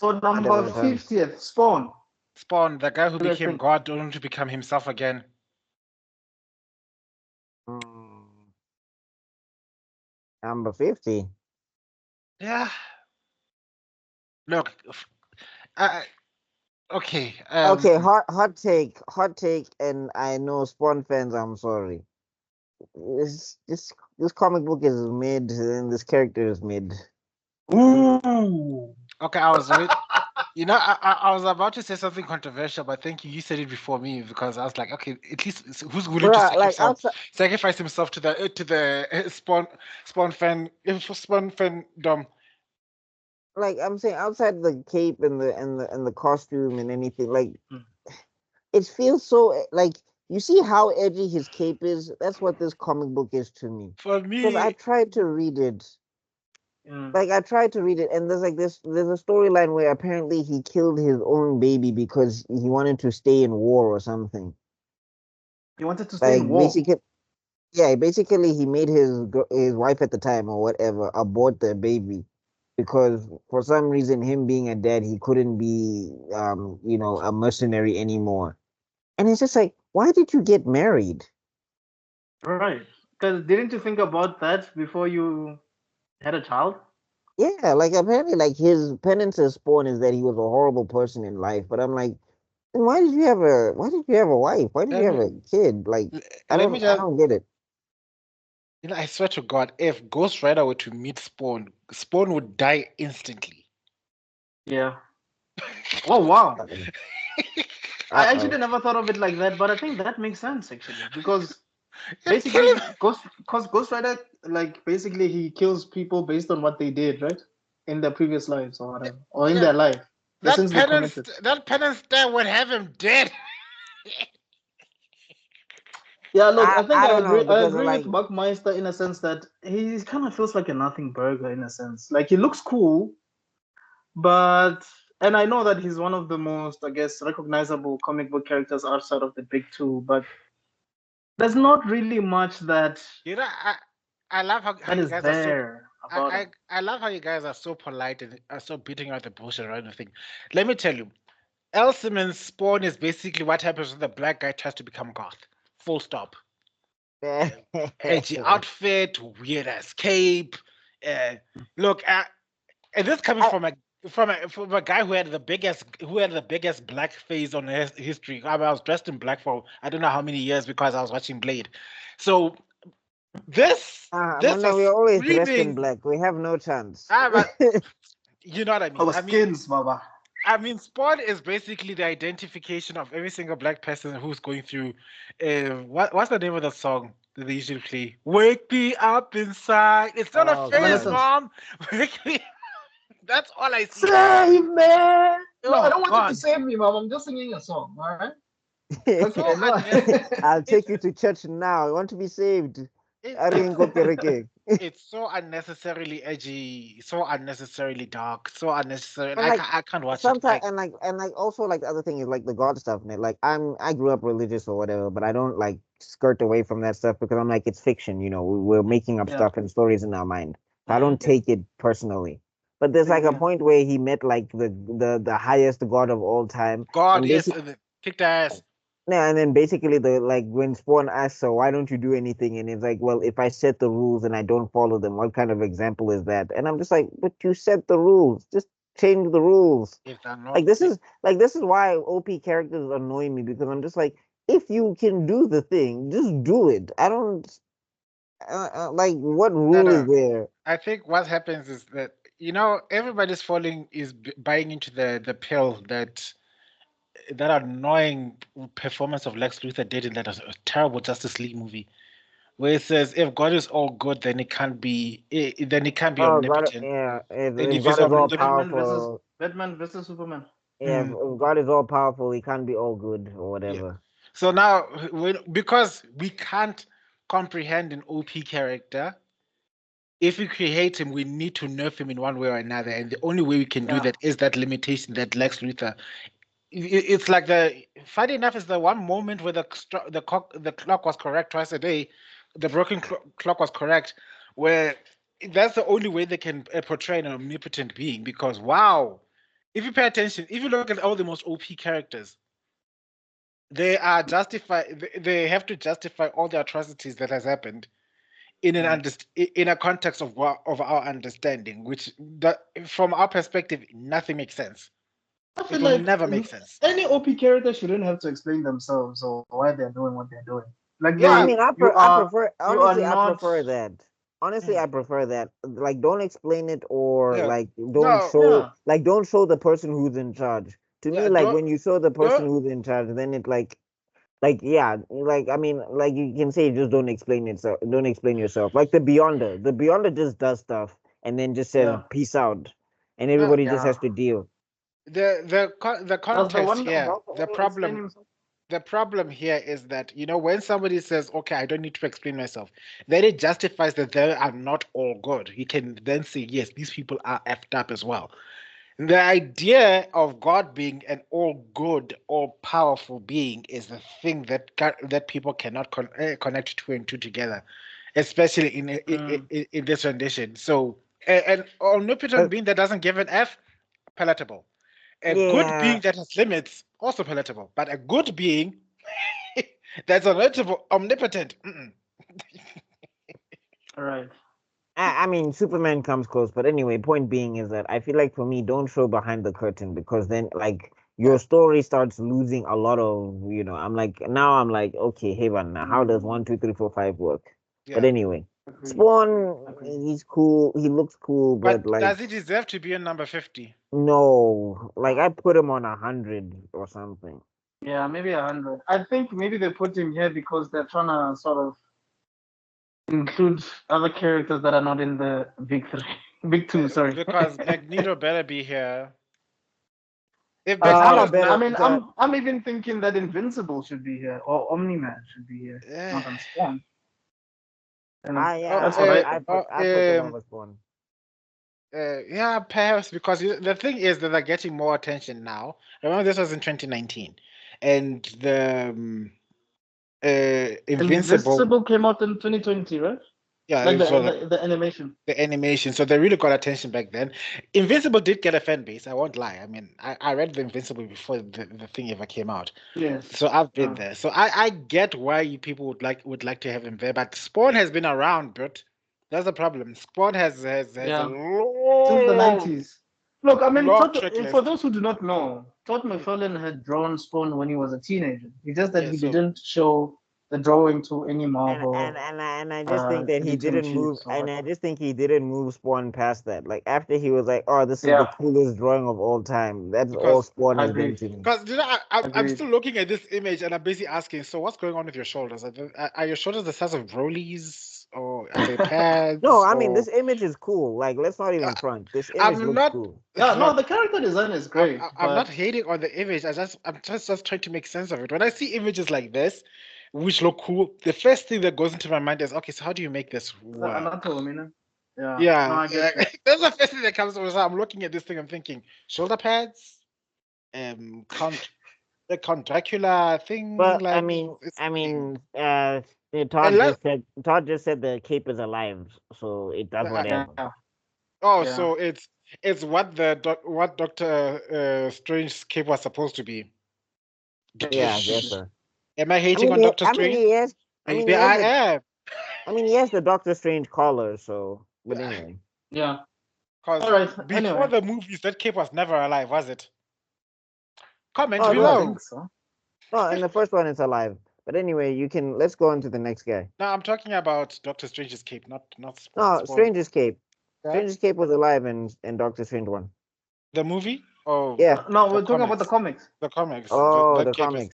So number 50th, Spawn. Spawn, the guy who What do you became think? God, only to become himself again. Number 50. Yeah. Look, okay. Okay, hot take, and I know Spawn fans, I'm sorry. This comic book is mid, and this character is mid. Ooh. Okay, I was right. You know, I was about to say something controversial, but thank you. You said it before me because I was like, okay, at least who's willing to Bruh, like outside, sacrifice himself to the Spawn Spawn fandom. like I'm saying, outside the cape and the costume and anything, like it feels so like you see how edgy his cape is. That's what this comic book is to me. For Because I me, tried to read it. Like I tried to read it, and there's a storyline where apparently he killed his own baby because he wanted to stay in war or something. He wanted to stay Like in war. basically he made his wife at the time or whatever abort the baby because for some reason him being a dad he couldn't be a mercenary anymore. And it's just like, why did you get married? Right. Because didn't you think about that before you had a child? Yeah, like apparently like his penance as Spawn is that he was a horrible person in life. But I'm like, then why did you have a wife? Why did you let have me a kid? Like I let me don't I just, don't get it. I swear to God, if Ghost Rider were to meet Spawn, Spawn would die instantly. Yeah. Oh wow. I Uh-oh. actually never thought of it like that, but I think that makes sense actually because It basically kills. Ghost Rider, like basically he kills people based on what they did, right? In their previous lives or whatever. Or in Yeah, their life. The sins they committed. that penance there would have him dead. Yeah, look, I think I don't know I because agree with Buckmeister in a sense that he kind of feels like a nothing burger in a sense. Like he looks cool, but and I know that he's one of the most, I guess, recognizable comic book characters outside of the big two, but there's not really much that You know, I love how you is guys are so. there about him. I love how you guys are so polite and are so beating out the bullshit around the thing. Let me tell you, El Simmons Spawn is basically what happens when the black guy tries to become goth. Full stop. Edgy outfit, weird ass cape. Uh, look, and this coming I, from a guy who had the biggest black face on history. I was dressed in black for I don't know how many years because I was watching Blade. So this Mona, we're was always dressed in screaming. black. We have no chance. But you know what I mean. Our skins, Baba. Spawn is basically the identification of every single black person who's going through. What's the name of the song that they usually play? Wake me up inside. It's not a Oh phase, God. Evanescence. mom. Wake me. That's all I see. Save me! No, I Oh don't want you to God, save me, Mom. I'm just singing a song, all right? Okay, so no. I'll it's take you to church now. I want to be saved. it, it's Aringo kereke. it's so unnecessarily edgy, so unnecessarily dark, so unnecessary. And Like like I can't watch it. sometimes and like also like the other thing is like the God stuff, man. Like I grew up religious or whatever, but I don't like skirt away from that stuff because I'm like it's fiction, we're making up Yeah. stuff and stories in our mind. So I Mm. don't take it personally. But there's like Same a here. point where he met like the highest God of all time, God, and yes, basically kicked ass. yeah, and then basically the like when Spawn asks, so why don't you do anything? And it's like, well, if I set the rules and I don't follow them, what kind of example is that? And I'm just like, but you set the rules. Just change the rules. If they're not, Like this is why OP characters annoy me because I'm just like, if you can do the thing, just do it. I don't like what no, rule is no. there? I think what happens is that everybody's falling is buying into the pill that annoying performance of Lex Luthor did in that terrible Justice League movie, where it says if God is all good, then he can't be Oh God, omnipotent. yeah. If, And if if he's God is all omnipotent, powerful, Batman versus Superman. yeah. If God is all powerful, he can't be all good or yeah. whatever. So now, because we can't comprehend an OP character, if we create him, we need to nerf him in one way or another, and the only way we can do Yeah. that is that limitation that Lex Luthor. It's like funny enough is the one moment where the clock was correct twice a day, the broken clock was correct, where that's the only way they can portray an omnipotent being because wow, if you pay attention, if you look at all the most OP characters, they are justified. They have to justify all the atrocities that has happened in in a context of our understanding, which from our perspective, nothing makes sense. I It feel will like never make sense. any OP character shouldn't have to explain themselves or why they're doing what they're doing. Like No, I Yeah, mean, you I are prefer, you are honestly, I not. prefer that. Honestly, mm, I prefer that. Like, don't explain it or yeah, like no, Yeah, don't show the person who's in charge. To me, yeah, like when you show the person don't, who's in charge, then it yeah, like I mean, like you can say just don't explain it, so don't explain yourself. Like the Beyonder. The Beyonder just does stuff and then just says yeah, peace out. And no, everybody just yeah. has to deal. the Does the context one here, about explain himself? the problem here is that, when somebody says, okay, I don't need to explain myself, then it justifies that they are not all good. You can then say, yes, these people are effed up as well. The idea of God being an all good, all powerful being is the thing that people cannot connect two and two together, especially in this rendition. So, an omnipotent But being that doesn't give an F, palatable. A good yeah, being that has limits, also palatable. But a good being that's omnipotent. Mm-mm. All right. I mean, Superman comes close, but anyway, point being is that I feel like for me, don't show behind the curtain because then, like, your Yeah, story starts losing a lot of, I'm like, okay, hey, man, now how does Mm, 1, 2, 3, 4, 5 work? But yeah. anyway, agreed. Spawn, Agreed. he's cool, he looks cool, but But like, does he deserve to be in number 50? no, like, I No. put him on 100 or something. Yeah, maybe 100. I think maybe they put him here because they're trying to sort of include other characters that are not in the big three, big two. Sorry. Because Magneto better be here. If Magneto Salah is not, better, I'm even thinking that Invincible should be here or Omni Man should be here, uh, not on Spawn. And yeah, that's what I think. I put them over Spawn. yeah, perhaps because the thing is that they're getting more attention now. Remember, this was in 2019, and the Invincible, Invincible came out in 2020, right? yeah, Like it was the animation. the animation. So they really got attention back then. Invincible did get a fan base. I won't lie. I mean, I read the Invincible before the thing ever came out. Yes. So I've been there. So I get why you people would like to have him there. But Spawn has been around, but that's the problem. Spawn has a Yeah. Since the long, 90s. Look, I mean, long track For list. those who do not know, Todd McFarlane had drawn Spawn when he was a teenager. It's just that Yeah. he So didn't show the drawing to any And Marvel I just think that he editor in didn't move, chiefs or and I whatever. just think he didn't move Spawn past that. Like after he was like, "Oh, this is the Yeah, coolest drawing of all time." That's all because Spawn has been agreed. to me. because I'm Agreed. still looking at this image and I'm basically asking, so what's going on with your shoulders? Are your shoulders the size of Broly's, or are they No, pads, I mean or this image is cool. Like let's not even front. This image I'm looks not cool. Yeah, no, look, the character design is great, I'm not but hating on the image. I'm just trying to make sense of it. When I see images like this, which look cool, the first thing that goes into my mind is, okay, so how do you make this work? another you know? Yeah, no, Yeah, I get you. that's the first thing that comes to me. So I'm looking at this thing, I'm thinking shoulder pads, Count the Count Dracula thing, But like it's I thing. mean, And Todd just said the cape is alive, so it does uh, Yeah, whatever. oh, yeah. so it's what Doctor Strange's cape was supposed to be. Yeah, I guess so. Am I hating on Doctor I mean, Strange? yes, Maybe I am. he has the Doctor Strange collar. So, but anyway. Yeah. All Because right. before Anyway, the movies, that cape was never alive, was it? Comment Oh I don't no, below. think so. no, in the first one it's alive. But anyway, let's go on to the next guy. No, I'm talking about Doctor Strange's cape, not Spawn. No, Spawn. Strange Escape. Yeah. Strange Escape was alive in Doctor Strange 1. The movie or Yeah. No, the we're talking about the comics? comics. The comics. Oh, That the cape is comics.